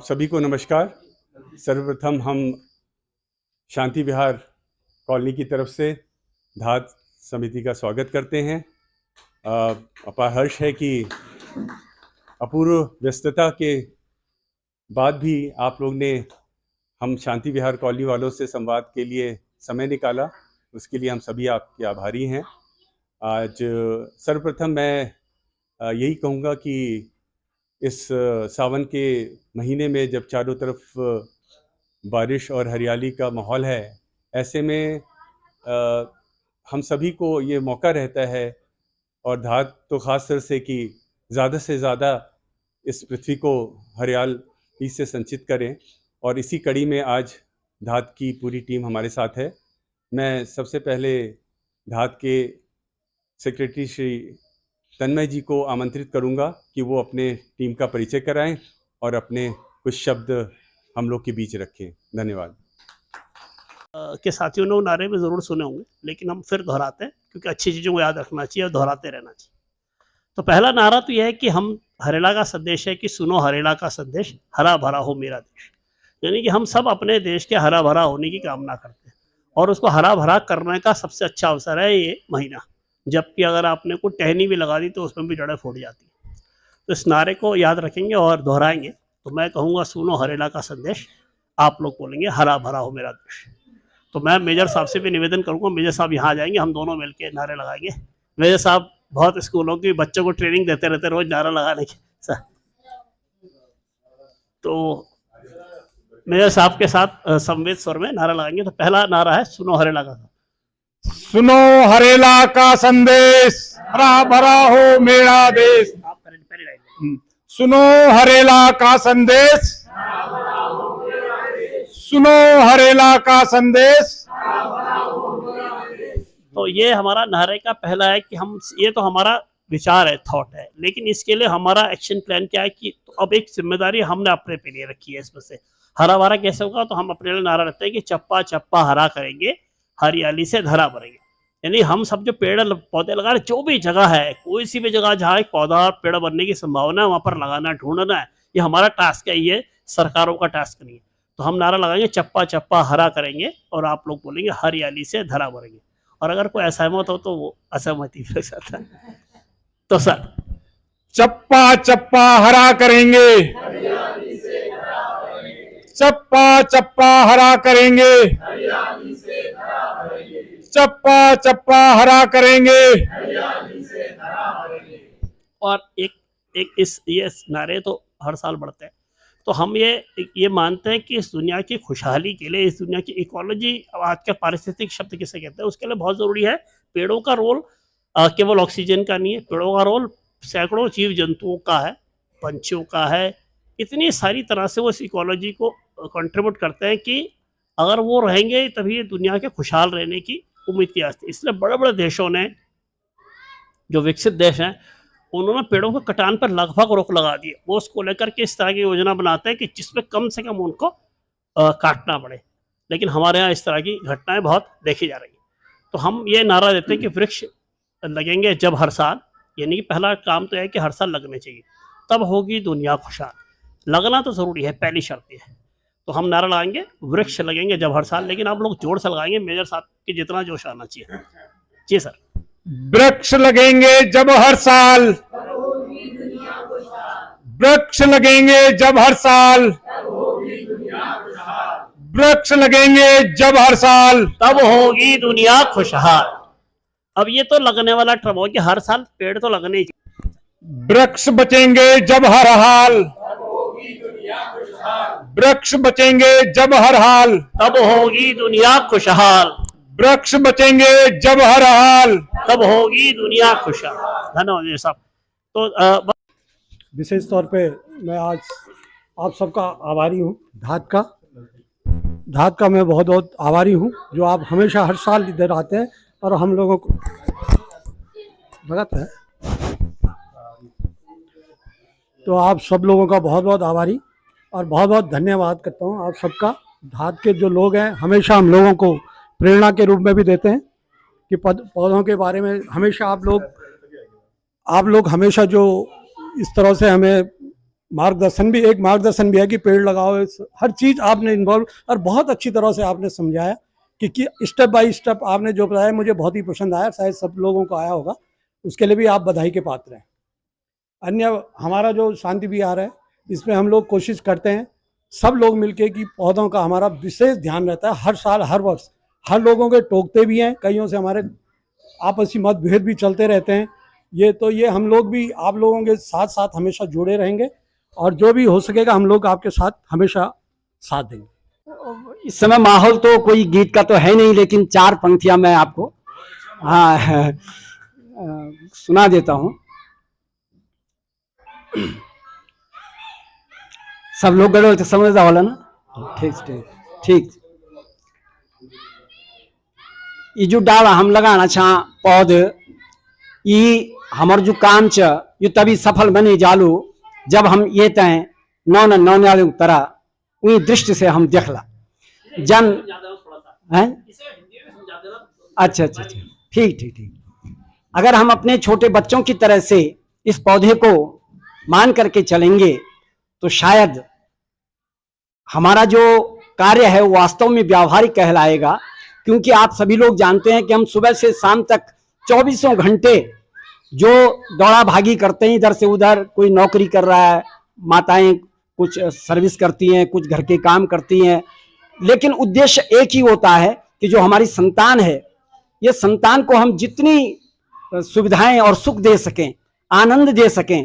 सभी को नमस्कार। सर्वप्रथम हम शांति विहार कॉलोनी की तरफ से धात समिति का स्वागत करते हैं। अपार हर्ष है कि अपूर्व व्यस्तता के बाद भी आप लोग ने हम शांति विहार कॉलोनी वालों से संवाद के लिए समय निकाला, उसके लिए हम सभी आपके आभारी हैं। आज सर्वप्रथम मैं यही कहूँगा कि इस सावन के महीने में जब चारों तरफ बारिश और हरियाली का माहौल है, ऐसे में हम सभी को ये मौका रहता है और धात तो ख़ास तरह से कि ज़्यादा से ज़्यादा इस पृथ्वी को हरियाली से संचित करें, और इसी कड़ी में आज धात की पूरी टीम हमारे साथ है। मैं सबसे पहले धात के सेक्रेटरी श्री तन्मय जी को आमंत्रित करूंगा कि वो अपने टीम का परिचय कराएं और अपने कुछ शब्द हम लोग के बीच रखें। धन्यवाद। के साथियों ने नारे में ज़रूर सुने होंगे, लेकिन हम फिर दोहराते हैं क्योंकि अच्छी चीज़ों को याद रखना चाहिए और दोहराते रहना चाहिए। तो पहला नारा तो यह है कि हम हरेला का संदेश है कि सुनो हरेला का संदेश, हरा भरा हो मेरा देश। यानी कि हम सब अपने देश के हरा भरा होने की कामना करते हैं और उसको हरा भरा करने का सबसे अच्छा अवसर है ये महीना। जबकि अगर आपने कोई टहनी भी लगा दी तो उसमें भी जड़ें फूट जाती हैं। तो इस नारे को याद रखेंगे और दोहराएंगे। तो मैं कहूँगा सुनो हरेला का संदेश, आप लोग बोलेंगे हरा भरा हो मेरा देश। तो मैं मेजर साहब से भी निवेदन करूँगा, मेजर साहब यहाँ जाएंगे, हम दोनों मिलकर नारे लगाएंगे। मेजर साहब बहुत स्कूलों के बच्चों को ट्रेनिंग देते रहते रोज नारा लगाने की सर। तो मेजर साहब के साथ संवेद स्वर में नारा लगाएंगे। तो पहला नारा है सुनो हरेला का। सुनो हरेला का संदेश, हरा भरा हो मेरा देश। सुनो हरेला का संदेश, सुनो हरेला का संदेश। तो ये हमारा नारे का पहला है कि हम, ये तो हमारा विचार है, थॉट है, लेकिन इसके लिए हमारा एक्शन प्लान क्या है कि तो अब एक जिम्मेदारी हमने अपने पे लिए रखी है। इसमें से हरा भरा कैसे होगा, तो हम अपने लिए नारा रखते हैं कि चप्पा चप्पा हरा करेंगे, हरियाली से धरा भरेंगे। यानी हम सब जो पेड़ पौधे लगा रहे, जो भी जगह है, कोई सी भी जगह जहाँ एक पौधा पेड़ बनने की संभावना है वहाँ पर लगाना, ढूंढना है। ये हमारा टास्क है, ये सरकारों का टास्क नहीं है। तो हम नारा लगाएंगे चप्पा चप्पा हरा करेंगे और आप लोग बोलेंगे हरियाली से धरा भरेंगे। और अगर कोई असहमत हो तो वो असहमति भी हो सकता है। तो सर चप्पा चप्पा हरा करेंगे, चप्पा चप्पा हरा करेंगे, चप्पा चप्पा हरा करेंगे। और एक इस ये नारे तो हर साल बढ़ते हैं। तो हम ये मानते हैं कि इस दुनिया की खुशहाली के लिए, इस दुनिया की इकोलॉजी, आज के पारिस्थितिक शब्द किसे कहते हैं, उसके लिए बहुत ज़रूरी है। पेड़ों का रोल केवल ऑक्सीजन का नहीं है, पेड़ों का रोल सैकड़ों जीव जंतुओं का है, पंछियों का है। इतनी सारी तरह से वो इस इकोलॉजी को कंट्रीब्यूट करते हैं कि अगर वो रहेंगे तभी ये दुनिया के खुशहाल रहने की उम्मीद की जाती है। इसलिए बड़े बड़े देशों ने, जो विकसित देश हैं, उन्होंने पेड़ों के कटान पर लगभग रोक लगा दी। वो उसको लेकर के इस तरह की योजना बनाते हैं कि जिसमें कम से कम उनको काटना पड़े। लेकिन हमारे यहाँ इस तरह की घटनाएं बहुत देखी जा रही हैं। तो हम ये नारा देते हैं कि वृक्ष लगेंगे जब हर साल, यानी कि पहला काम तो है कि हर साल लगने चाहिए, तब होगी दुनिया खुशहाल। लगना तो ज़रूरी है, पहली शर्त ये है। तो हम नारा लगाएंगे वृक्ष लगेंगे जब हर साल, लेकिन आप लोग जोर से लगाएंगे, मेजर साहब की जितना जोश आना चाहिए। जी सर। वृक्ष लगेंगे जब हर साल, वृक्ष लगेंगे जब हर साल, वृक्ष लगेंगे जब हर साल, तब होगी दुनिया खुशहाल। अब ये तो लगने वाला टर्म हो कि हर साल पेड़ तो लगने ही चाहिए। वृक्ष बचेंगे जब हर हाल, वृक्ष बचेंगे जब हर हाल, तब होगी दुनिया खुशहाल। वृक्ष बचेंगे जब हर हाल, तब होगी दुनिया खुशहाल। धन्यवाद साहब। तो विशेष तौर पे मैं आज आप सबका आभारी हूँ। धात का मैं बहुत बहुत आभारी हूँ, जो आप हमेशा हर साल इधर आते हैं और हम लोगों को लगता है। तो आप सब लोगों का बहुत बहुत आभारी और बहुत बहुत धन्यवाद करता हूँ आप सबका। धात के जो लोग हैं हमेशा हम लोगों को प्रेरणा के रूप में भी देते हैं कि पौधों के बारे में हमेशा आप लोग हमेशा जो इस तरह से हमें मार्गदर्शन भी है कि पेड़ लगाओ, हर चीज़ आपने इन्वॉल्व और बहुत अच्छी तरह से आपने समझाया कि स्टेप बाय स्टेप आपने जो बताया मुझे बहुत ही पसंद आया, शायद सब लोगों को आया होगा, उसके लिए भी आप बधाई के पात्र हैं। अन्य हमारा जो शांति विहार है इसमें हम लोग कोशिश करते हैं सब लोग मिलके कि पौधों का हमारा विशेष ध्यान रहता है, हर साल हर वर्ष हर लोगों के टोकते भी हैं, कईयों से हमारे आपसी मतभेद भी चलते रहते हैं। ये हम लोग भी आप लोगों के साथ साथ हमेशा जुड़े रहेंगे और जो भी हो सकेगा हम लोग आपके साथ हमेशा साथ देंगे। इस समय माहौल तो कोई गीत का तो है नहीं, लेकिन 4 पंक्तियां मैं आपको सुना देता हूं। सब लोग गड़ो तो समझदा होला ना। ठीक ठीक ठीक। ये जो डाला हम लगाना छा पौध, ये हमार जो काम च ये तभी सफल बने जालू जब हम ये तय नौ तरह उन दृष्टि से हम देखला जन है। अच्छा अच्छा अच्छा, ठीक ठीक ठीक। अगर हम अपने छोटे बच्चों की तरह से इस पौधे को मान करके चलेंगे तो शायद हमारा जो कार्य है वो वास्तव में व्यावहारिक कहलाएगा। क्योंकि आप सभी लोग जानते हैं कि हम सुबह से शाम तक 24 घंटे जो दौड़ा भागी करते हैं, इधर से उधर, कोई नौकरी कर रहा है, माताएं कुछ सर्विस करती हैं, कुछ घर के काम करती हैं, लेकिन उद्देश्य एक ही होता है कि जो हमारी संतान है, ये संतान को हम जितनी सुविधाएं और सुख दे सकें, आनंद दे सकें,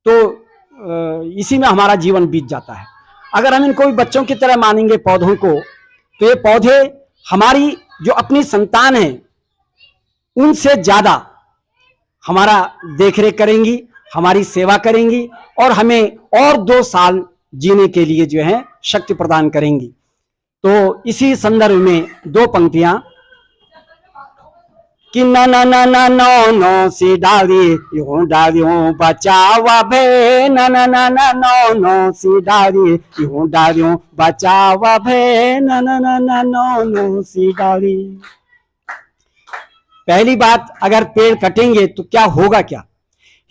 तो इसी में हमारा जीवन बीत जाता है। अगर हम इनको भी बच्चों की तरह मानेंगे पौधों को, तो ये पौधे हमारी जो अपनी संतान है उनसे ज्यादा हमारा देखरेख करेंगी, हमारी सेवा करेंगी और हमें और 2 साल जीने के लिए जो है शक्ति प्रदान करेंगी। तो इसी संदर्भ में 2 पंक्तियां कि ना ना ना ना नो नो सी डालियों बचावा भे, ना ना ना ना नो नो सी डालियों बचावा भे, ना ना ना ना नो नो सी डाली। पहली बात, अगर पेड़ कटेंगे तो क्या होगा क्या?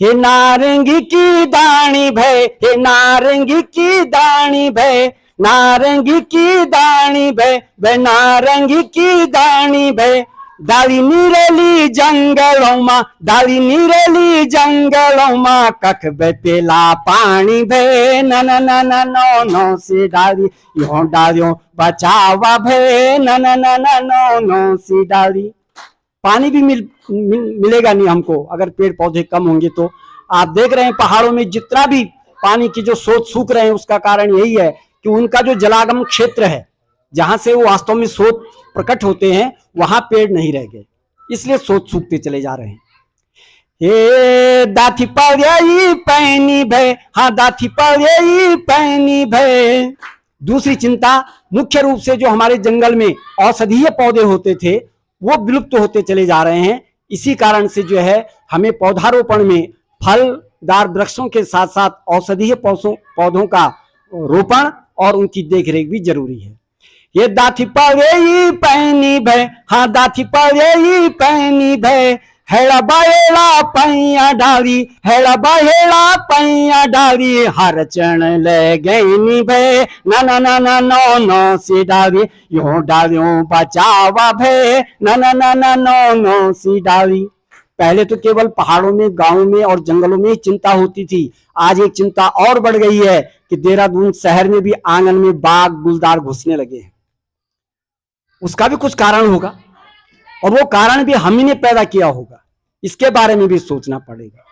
हे नारंगी की दानी भय, हे नारंगी की दानी भय, नारंगी की दानी भय, वे नारंगी की दानी भय, डाली निरेली जंगलों में, डाली निरेली जंगलों में, कख बे पेला पानी भे, ना ना ना ना नो नो से डाली यों डालियों बचावा भे, ना ना ना ना नो नो से डाली। पानी भी मिलेगा नहीं हमको अगर पेड़ पौधे कम होंगे। तो आप देख रहे हैं पहाड़ों में जितना भी पानी की जो स्रोत सूख रहे हैं, उसका कारण यही है कि उनका जो जलागम क्षेत्र है, जहां से वो वास्तव में स्रोत प्रकट होते हैं, वहां पेड़ नहीं रह गए, इसलिए स्रोत सूखते चले जा रहे हैं। हे दाथी पड़े पैनी भय, हाँ दाथी पड़े पैनी भय। दूसरी चिंता, मुख्य रूप से जो हमारे जंगल में औषधीय पौधे होते थे वो विलुप्त होते चले जा रहे हैं। इसी कारण से जो है हमें पौधारोपण में फलदार वृक्षों के साथ साथ औषधीय पौधों का रोपण और उनकी देखरेख भी जरूरी है। ये दाथी पड़े पैनी भय, हाँ दाथी पड़े पैनी भय, हेड़ा बाहेड़ा पैया डाली, हेड़ा बाहेड़ा पैया डाली, हर चरण ले गई भे, ना ना ना ना नो नो से डाली यों डालियों बचावा भे, ना ना ना ना नो नो से डाली। पहले तो केवल पहाड़ों में, गांवों में और जंगलों में ही चिंता होती थी। आज एक चिंता और बढ़ गई है कि देहरादून शहर में भी आंगन में बाग गुलदार घुसने लगे हैं। उसका भी कुछ कारण होगा और वो कारण भी हम ही ने पैदा किया होगा, इसके बारे में भी सोचना पड़ेगा।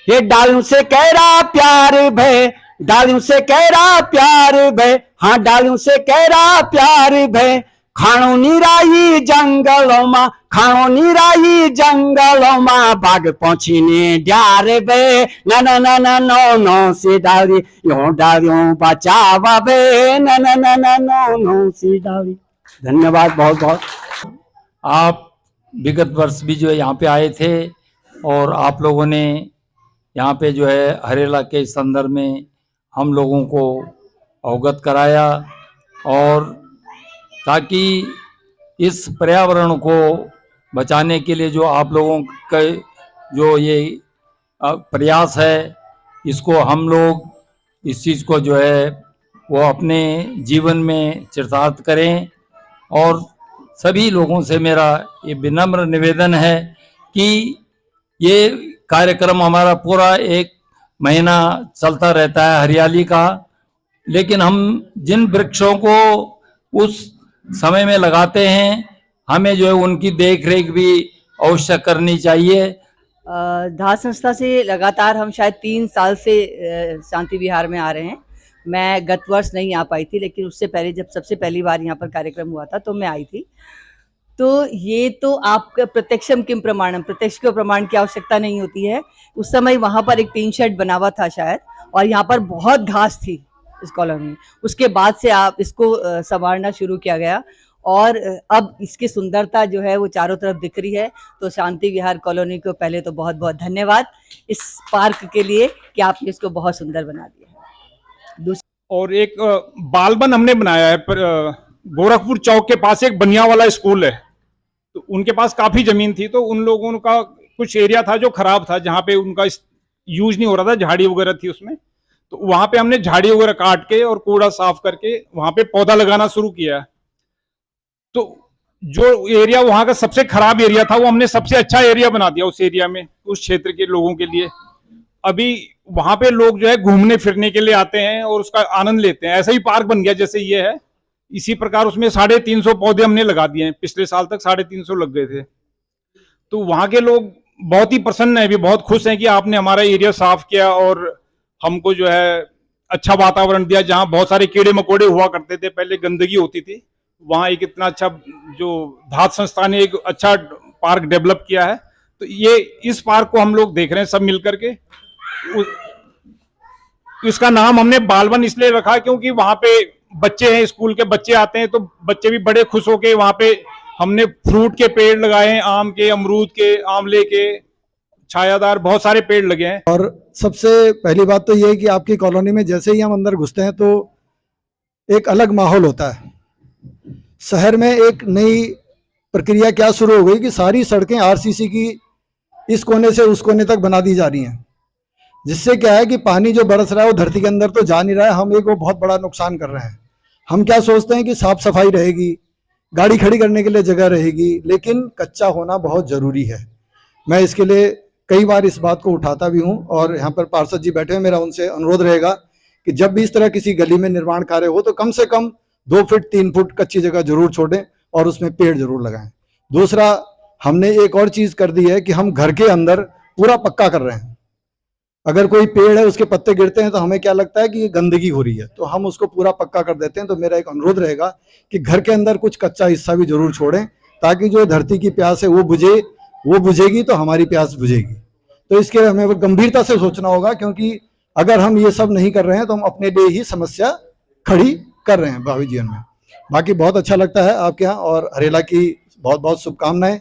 ये डालियों से कह रहा प्यार भय, डालियों से कह रहा प्यार भय, हाँ डालियों से कह रहा प्यार भय, खाणो निराई जंगलों में, खाणो निराई जंगलों में, बाग पहुंची ने ड्यार भय, ना ना ना ना नो नो से डाली यों डालियों बचावा भय, ना ना ना ना नो नो से डाली। धन्यवाद बहुत बहुत। आप विगत वर्ष भी जो है यहाँ पे आए थे और आप लोगों ने यहाँ पे जो है हरेला के संदर्भ में हम लोगों को अवगत कराया, और ताकि इस पर्यावरण को बचाने के लिए जो आप लोगों का जो ये प्रयास है, इसको हम लोग इस चीज़ को जो है वो अपने जीवन में चरितार्थ करें। और सभी लोगों से मेरा ये विनम्र निवेदन है कि ये कार्यक्रम हमारा पूरा 1 महीना चलता रहता है हरियाली का, लेकिन हम जिन वृक्षों को उस समय में लगाते हैं हमें जो है उनकी देख रेख भी अवश्य करनी चाहिए। धात संस्था से लगातार हम शायद 3 साल से शांति विहार में आ रहे हैं। मैं गत वर्ष नहीं आ पाई थी, लेकिन उससे पहले जब सबसे पहली बार यहाँ पर कार्यक्रम हुआ था तो मैं आई थी। तो ये तो आपका प्रत्यक्षम किम प्रमाणम, प्रत्यक्ष के प्रमाण की आवश्यकता नहीं होती है। उस समय वहाँ पर एक टीन शेड बना हुआ था शायद, और यहाँ पर बहुत घास थी इस कॉलोनी में। उसके बाद से आप इसको संवारना शुरू किया गया और अब इसकी सुंदरता जो है वो चारों तरफ दिख रही है। तो शांति विहार कॉलोनी को पहले तो बहुत बहुत धन्यवाद इस पार्क के लिए कि आपने इसको बहुत सुंदर बना दिया। और एक बालबन हमने बनाया है पर गोरखपुर चौक के पास एक बनिया वाला स्कूल है, तो उनके पास काफी जमीन थी, तो उन लोगों का कुछ एरिया था जो खराब था, जहाँ पे उनका यूज नहीं हो रहा था, झाड़ी वगैरह थी उसमें। तो वहां पे हमने झाड़ी वगैरह काट के और कूड़ा साफ करके वहां पे पौधा लगाना शुरू किया। तो जो एरिया वहां का सबसे खराब एरिया था वो हमने सबसे अच्छा एरिया बना दिया उस एरिया में, उस क्षेत्र के लोगों के लिए। अभी वहां पे लोग जो है घूमने फिरने के लिए आते हैं और उसका आनंद लेते हैं। ऐसा ही पार्क बन गया जैसे ये है, इसी प्रकार उसमें 350 पौधे हमने लगा दिए हैं। पिछले साल तक 350 लग गए थे। तो वहां के लोग बहुत ही प्रसन्न है, भी बहुत खुश हैं कि आपने हमारा एरिया साफ किया और हमको जो है अच्छा वातावरण दिया। जहाँ बहुत सारे कीड़े मकोड़े हुआ करते थे, पहले गंदगी होती थी, वहां एक इतना अच्छा जो धात संस्था ने एक अच्छा पार्क डेवलप किया है। तो ये इस पार्क को हम लोग देख रहे हैं सब मिलकर के। इसका नाम हमने बालवन इसलिए रखा क्योंकि वहां पे बच्चे हैं, स्कूल के बच्चे आते हैं, तो बच्चे भी बड़े खुश होके वहां पे हमने फ्रूट के पेड़ लगाए हैं, आम के, अमरूद के, आंवले के, छायादार बहुत सारे पेड़ लगे हैं। और सबसे पहली बात तो ये है कि आपकी कॉलोनी में जैसे ही हम अंदर घुसते हैं तो एक अलग माहौल होता है। शहर में एक नई प्रक्रिया क्या शुरू हो गई कि सारी सड़कें आरसीसी की इस कोने से उस कोने तक बना दी जा रही हैं, जिससे क्या है कि पानी जो बरस रहा है वो धरती के अंदर तो जा नहीं रहा है, हम एक वो बहुत बड़ा नुकसान कर रहे हैं। हम क्या सोचते हैं कि साफ सफाई रहेगी, गाड़ी खड़ी करने के लिए जगह रहेगी, लेकिन कच्चा होना बहुत जरूरी है। मैं इसके लिए कई बार इस बात को उठाता भी हूं और यहाँ पर पार्षद जी बैठे हैं, मेरा उनसे अनुरोध रहेगा कि जब भी इस तरह किसी गली में निर्माण कार्य हो तो कम से कम 2 फीट 3 फुट कच्ची जगह जरूर छोड़ें और उसमें पेड़ जरूर लगाएं। दूसरा, हमने एक और चीज कर दी है कि हम घर के अंदर पूरा पक्का कर रहे हैं। अगर कोई पेड़ है उसके पत्ते गिरते हैं तो हमें क्या लगता है कि ये गंदगी हो रही है, तो हम उसको पूरा पक्का कर देते हैं। तो मेरा एक अनुरोध रहेगा कि घर के अंदर कुछ कच्चा हिस्सा भी जरूर छोड़ें, ताकि जो धरती की प्यास है वो बुझेगी तो हमारी प्यास बुझेगी। तो इसके लिए हमें गंभीरता से सोचना होगा, क्योंकि अगर हम ये सब नहीं कर रहे हैं तो हम अपने लिए ही समस्या खड़ी कर रहे हैं भावी जीवन में। बाकी बहुत अच्छा लगता है आपके यहाँ, और हरेला की बहुत बहुत शुभकामनाएं।